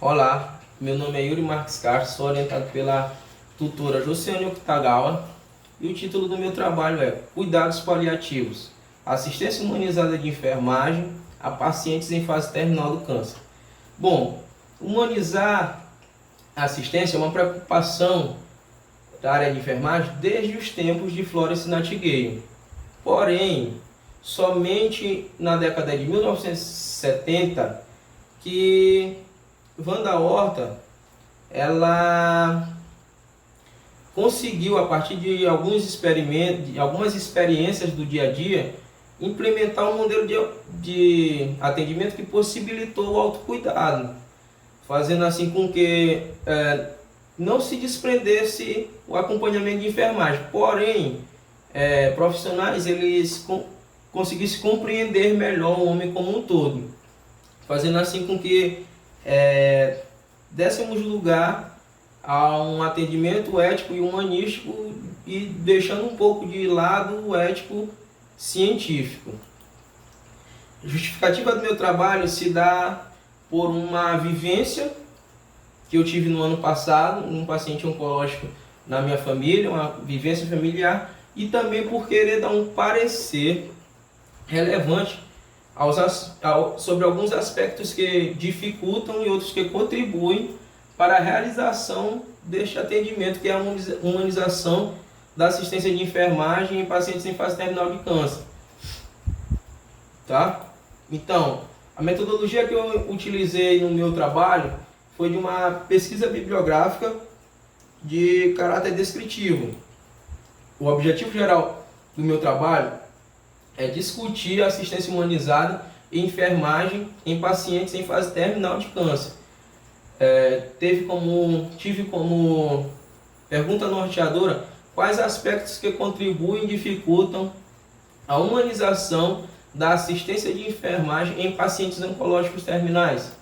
Olá, meu nome é Yuri Marques Castro, sou orientado pela tutora Josiane Okitagawa e o título do meu trabalho é Cuidados Paliativos, Assistência Humanizada de Enfermagem a Pacientes em Fase Terminal do Câncer. Bom, humanizar a assistência é uma preocupação da área de enfermagem desde os tempos de Florence Nightingale. Porém, somente na década de 1970 que Wanda Horta ela conseguiu, a partir de alguns experimentos, de algumas experiências do dia a dia, implementar um modelo de atendimento que possibilitou o autocuidado, fazendo assim com que não se desprendesse o acompanhamento de enfermagem. Porém, profissionais eles conseguissem compreender melhor o homem como um todo, fazendo assim com que dessemos lugar a um atendimento ético e humanístico e deixando um pouco de lado o ético científico. A justificativa do meu trabalho se dá por uma vivência que eu tive no ano passado, um paciente oncológico na minha família, uma vivência familiar, e também por querer dar um parecer relevante sobre alguns aspectos que dificultam e outros que contribuem para a realização deste atendimento, que é a humanização da assistência de enfermagem em pacientes em fase terminal de câncer. Tá? Então, a metodologia que eu utilizei no meu trabalho foi de uma pesquisa bibliográfica de caráter descritivo. O objetivo geral do meu trabalho é discutir a assistência humanizada e enfermagem em pacientes em fase terminal de câncer. Tive como pergunta norteadora quais aspectos que contribuem e dificultam a humanização da assistência de enfermagem em pacientes oncológicos terminais.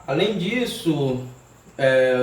Além disso,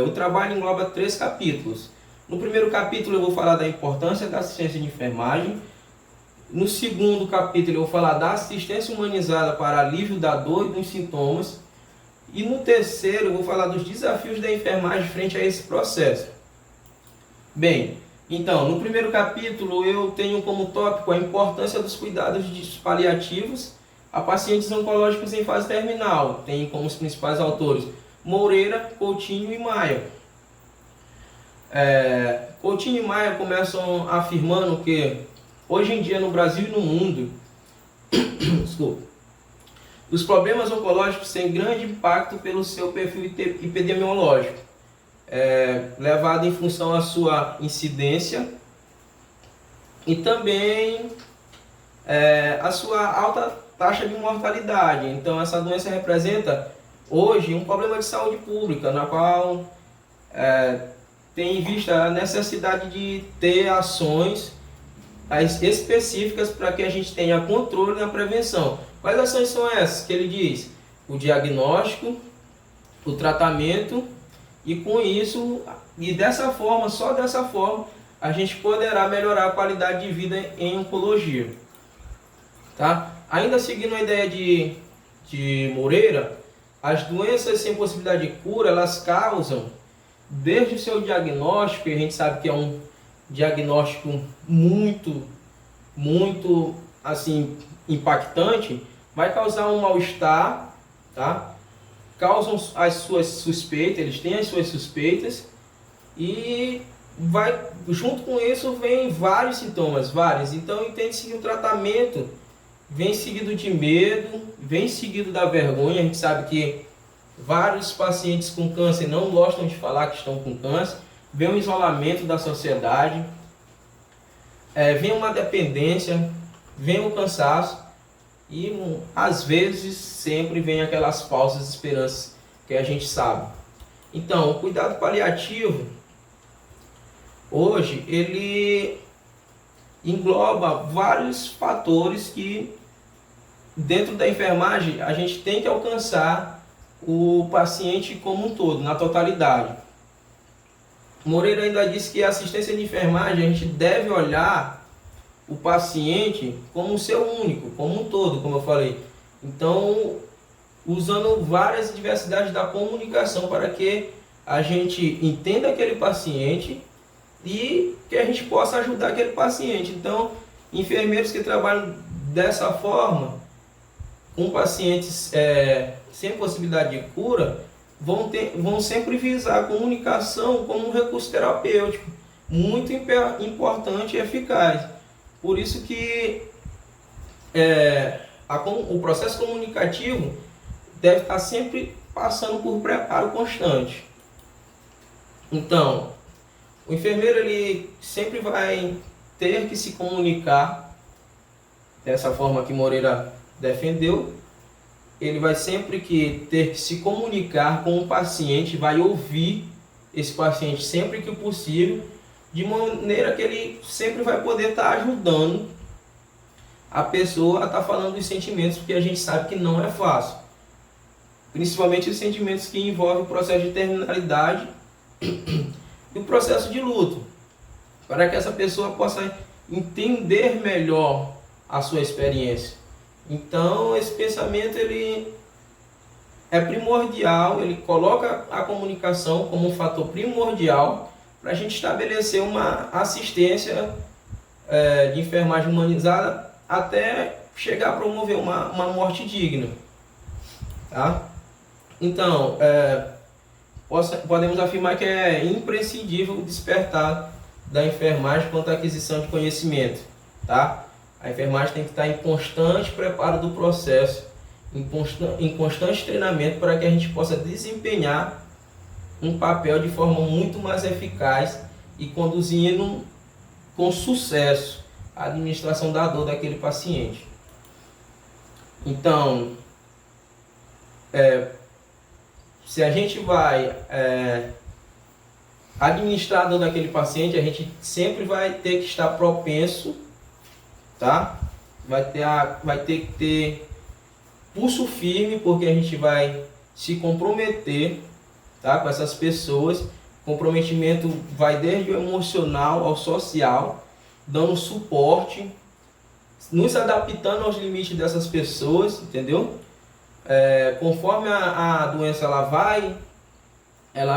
o trabalho engloba 3 capítulos. No primeiro capítulo eu vou falar da importância da assistência de enfermagem. No segundo capítulo eu vou falar da assistência humanizada para alívio da dor e dos sintomas. E no terceiro eu vou falar dos desafios da enfermagem frente a esse processo. Bem, então, no primeiro capítulo eu tenho como tópico a importância dos cuidados paliativos a pacientes oncológicos em fase terminal. Tem como os principais autores Moreira, Coutinho e Maia. Coutinho e Maia começam afirmando que hoje em dia no Brasil e no mundo, os problemas oncológicos têm grande impacto pelo seu perfil epidemiológico, levado em função à sua incidência e também a sua alta taxa de mortalidade. Então essa doença representa hoje um problema de saúde pública, na qual tem em vista a necessidade de ter ações específicas para que a gente tenha controle na prevenção. Quais ações são essas que ele diz? O diagnóstico, o tratamento, e com isso, e dessa forma, só dessa forma, a gente poderá melhorar a qualidade de vida em oncologia. Tá? Ainda seguindo a ideia de Moreira, as doenças sem possibilidade de cura, elas causam, desde o seu diagnóstico, e a gente sabe que é um diagnóstico muito assim impactante, vai causar um mal-estar, tá? Causam as suas suspeitas, eles têm as suas suspeitas e junto com isso vem vários sintomas, então entende-se que o tratamento vem seguido de medo, vem seguido da vergonha. A gente sabe que vários pacientes com câncer não gostam de falar que estão com câncer. Vem um isolamento da sociedade, vem uma dependência, vem um cansaço e às vezes sempre vem aquelas falsas esperanças que a gente sabe. Então, o cuidado paliativo hoje ele engloba vários fatores que dentro da enfermagem a gente tem que alcançar o paciente como um todo, na totalidade. Moreira ainda disse que a assistência de enfermagem a gente deve olhar o paciente como um ser único, como um todo, como eu falei. Então, usando várias diversidades da comunicação para que a gente entenda aquele paciente e que a gente possa ajudar aquele paciente. Então, enfermeiros que trabalham dessa forma, com pacientes sem possibilidade de cura, vão sempre visar a comunicação como um recurso terapêutico, muito importante e eficaz. Por isso que o processo comunicativo deve estar sempre passando por preparo constante. Então, o enfermeiro ele sempre vai ter que se comunicar dessa forma que Moreira defendeu. Ele vai sempre ter que se comunicar com o paciente, vai ouvir esse paciente sempre que possível, de maneira que ele sempre vai poder estar ajudando a pessoa a estar falando dos sentimentos, porque a gente sabe que não é fácil. Principalmente os sentimentos que envolvem o processo de terminalidade e o processo de luto, para que essa pessoa possa entender melhor a sua experiência. Então, esse pensamento ele é primordial, ele coloca a comunicação como um fator primordial para a gente estabelecer uma assistência de enfermagem humanizada até chegar a promover uma morte digna. Tá? Então, podemos afirmar que é imprescindível o despertar da enfermagem quanto à aquisição de conhecimento. Tá? A enfermagem tem que estar em constante preparo do processo, em constante treinamento para que a gente possa desempenhar um papel de forma muito mais eficaz e conduzindo com sucesso a administração da dor daquele paciente. Então, se a gente vai administrar a dor daquele paciente, a gente sempre vai ter que estar propenso, tá? Vai ter que ter pulso firme, porque a gente vai se comprometer, tá, com essas pessoas. O comprometimento vai desde o emocional ao social, dando suporte, nos adaptando aos limites dessas pessoas, entendeu? Conforme a doença ela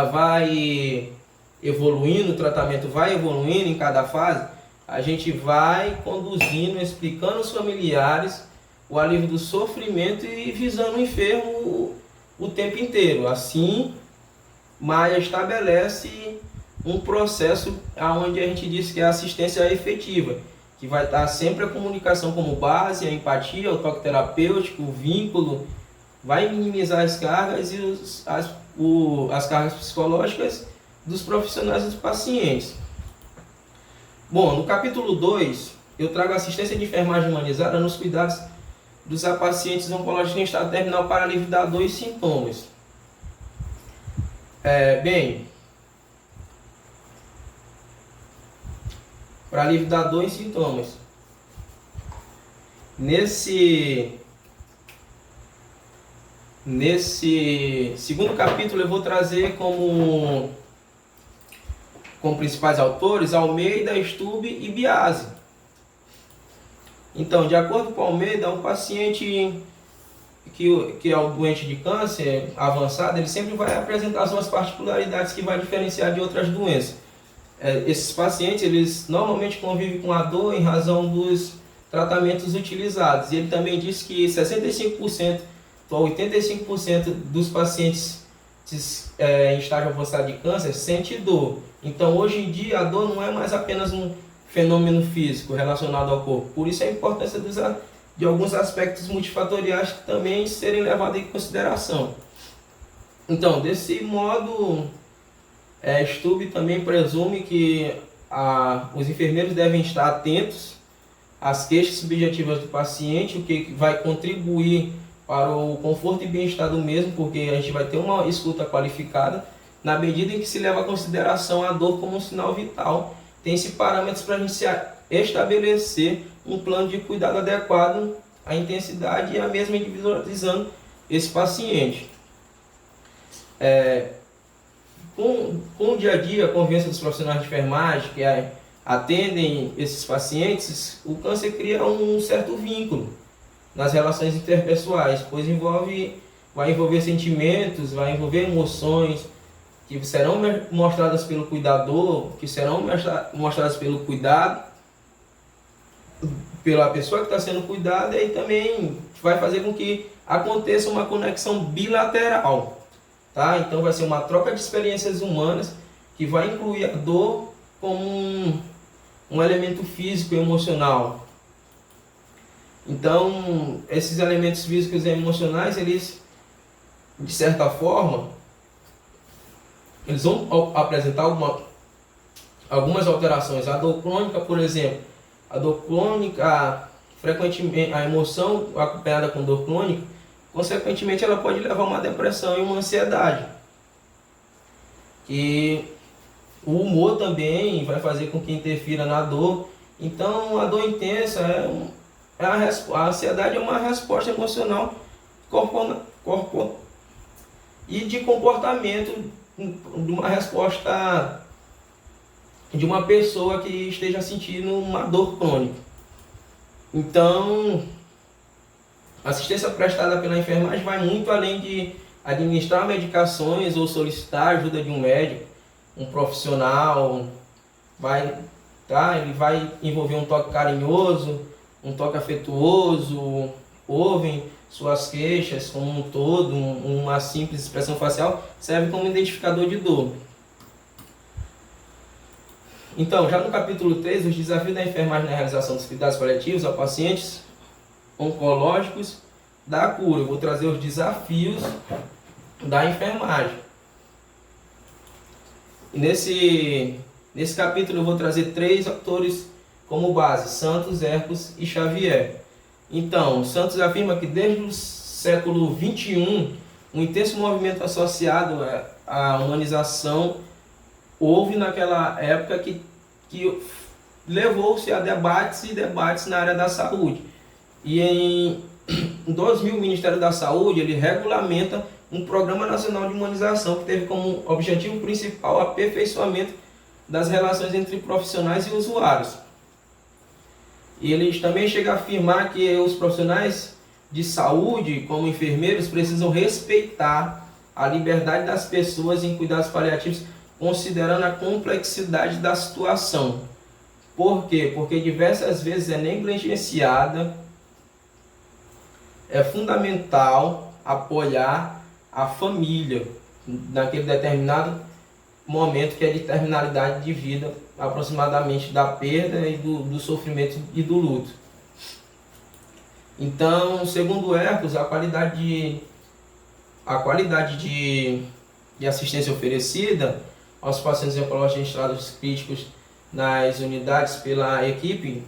vai evoluindo, o tratamento vai evoluindo em cada fase, a gente vai conduzindo, explicando aos familiares o alívio do sofrimento e visando o enfermo o tempo inteiro. Assim, Maia estabelece um processo onde a gente diz que é a assistência efetiva, que vai estar sempre a comunicação como base, a empatia, o toque terapêutico, o vínculo, vai minimizar as cargas e as cargas psicológicas dos profissionais e dos pacientes. Bom, no capítulo 2, eu trago assistência de enfermagem humanizada nos cuidados dos pacientes oncológicos em estado terminal para alívio da dor e sintomas. Para alívio da dor e sintomas. Nesse segundo capítulo eu vou trazer como principais autores Almeida, Stube e Biasi. Então, de acordo com Almeida, um paciente que é o doente de câncer avançado, ele sempre vai apresentar as suas particularidades que vai diferenciar de outras doenças. Esses pacientes, eles normalmente convivem com a dor em razão dos tratamentos utilizados. E ele também diz que 65% a 85% dos pacientes em estágio avançado de câncer sente dor. Então, hoje em dia, a dor não é mais apenas um fenômeno físico relacionado ao corpo. Por isso a importância de alguns aspectos multifatoriais que também serem levados em consideração. Então, desse modo, Stube também presume que os enfermeiros devem estar atentos às queixas subjetivas do paciente, o que vai contribuir para o conforto e bem-estar do mesmo, porque a gente vai ter uma escuta qualificada, na medida em que se leva em consideração a dor como um sinal vital. Tem-se parâmetros para a gente estabelecer um plano de cuidado adequado à intensidade e a mesma individualizando esse paciente. Com o dia a dia, a convivência dos profissionais de enfermagem que atendem esses pacientes, o câncer cria um certo vínculo nas relações interpessoais, pois envolve vai envolver sentimentos, vai envolver emoções que serão mostradas pelo cuidador, que serão mostradas pelo cuidado, pela pessoa que está sendo cuidada, e também vai fazer com que aconteça uma conexão bilateral, tá? Então vai ser uma troca de experiências humanas que vai incluir a dor como um elemento físico e emocional. Então, esses elementos físicos e emocionais, eles, de certa forma, eles vão apresentar algumas alterações. A dor crônica, por exemplo, a dor crônica, frequentemente, a emoção acompanhada com dor crônica, consequentemente, ela pode levar a uma depressão e uma ansiedade. E o humor também vai fazer com que interfira na dor. Então, a dor intensa a ansiedade é uma resposta emocional e de comportamento, de uma resposta de uma pessoa que esteja sentindo uma dor crônica. Então, a assistência prestada pela enfermagem vai muito além de administrar medicações ou solicitar a ajuda de um médico, um profissional. Ele vai envolver um toque carinhoso, um toque afetuoso, ouvem suas queixas como um todo, uma simples expressão facial serve como identificador de dor. Então, já no capítulo 3, os desafios da enfermagem na realização dos cuidados paliativos a pacientes oncológicos da cura. Eu vou trazer os desafios da enfermagem. E nesse capítulo eu vou trazer 3 autores como base: Santos, Herpes e Xavier. Então, Santos afirma que desde o século XXI, um intenso movimento associado à humanização houve naquela época que levou-se a debates e debates na área da saúde. E em 2000, o Ministério da Saúde ele regulamenta um Programa Nacional de Humanização que teve como objetivo principal o aperfeiçoamento das relações entre profissionais e usuários. E eles também chegam a afirmar que os profissionais de saúde, como enfermeiros, precisam respeitar a liberdade das pessoas em cuidados paliativos, considerando a complexidade da situação. Por quê? Porque diversas vezes é negligenciada. É fundamental apoiar a família naquele determinado momento que é de terminalidade de vida, aproximadamente da perda e do sofrimento e do luto. Então, segundo o Herpes, a qualidade de assistência oferecida aos pacientes oncológicos em estados críticos nas unidades pela equipe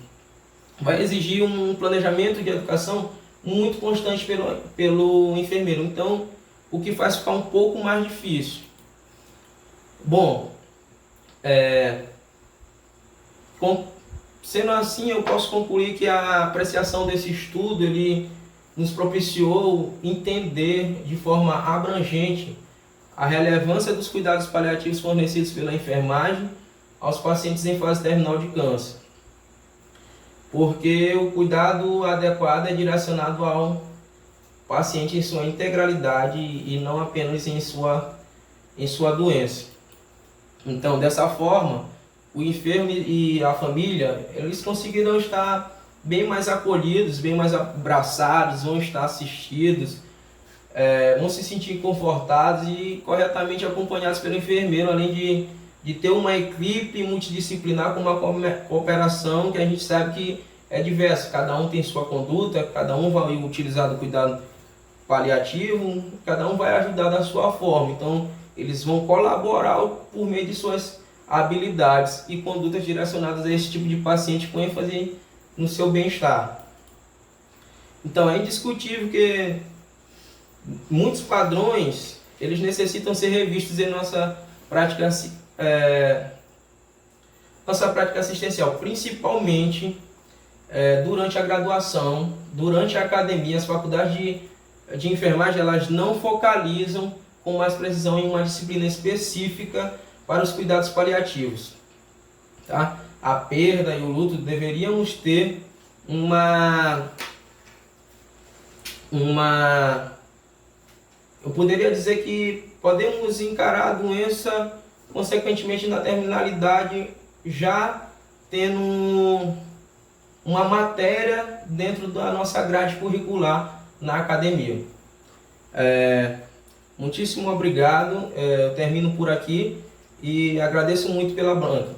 vai exigir um planejamento de educação muito constante pelo enfermeiro. Então, o que faz ficar um pouco mais difícil. Bom, sendo assim, eu posso concluir que a apreciação desse estudo ele nos propiciou entender de forma abrangente a relevância dos cuidados paliativos fornecidos pela enfermagem aos pacientes em fase terminal de câncer. Porque o cuidado adequado é direcionado ao paciente em sua integralidade e não apenas em sua doença. Então, dessa forma, o enfermo e a família, eles conseguirão estar bem mais acolhidos, bem mais abraçados, vão estar assistidos, vão se sentir confortados e corretamente acompanhados pelo enfermeiro, além de ter uma equipe multidisciplinar com uma cooperação que a gente sabe que é diversa. Cada um tem sua conduta, cada um vai utilizar do cuidado paliativo, cada um vai ajudar da sua forma. Então, eles vão colaborar por meio de suas habilidades e condutas direcionadas a esse tipo de paciente com ênfase no seu bem-estar. Então, é indiscutível que muitos padrões eles necessitam ser revistos em nossa prática assistencial, principalmente durante a graduação, durante a academia. As faculdades de enfermagem elas não focalizam com mais precisão em uma disciplina específica para os cuidados paliativos. Tá? A perda e o luto deveríamos ter uma eu poderia dizer que podemos encarar a doença, consequentemente, na terminalidade, já tendo uma matéria dentro da nossa grade curricular na academia. Muitíssimo obrigado, eu termino por aqui e agradeço muito pela banca.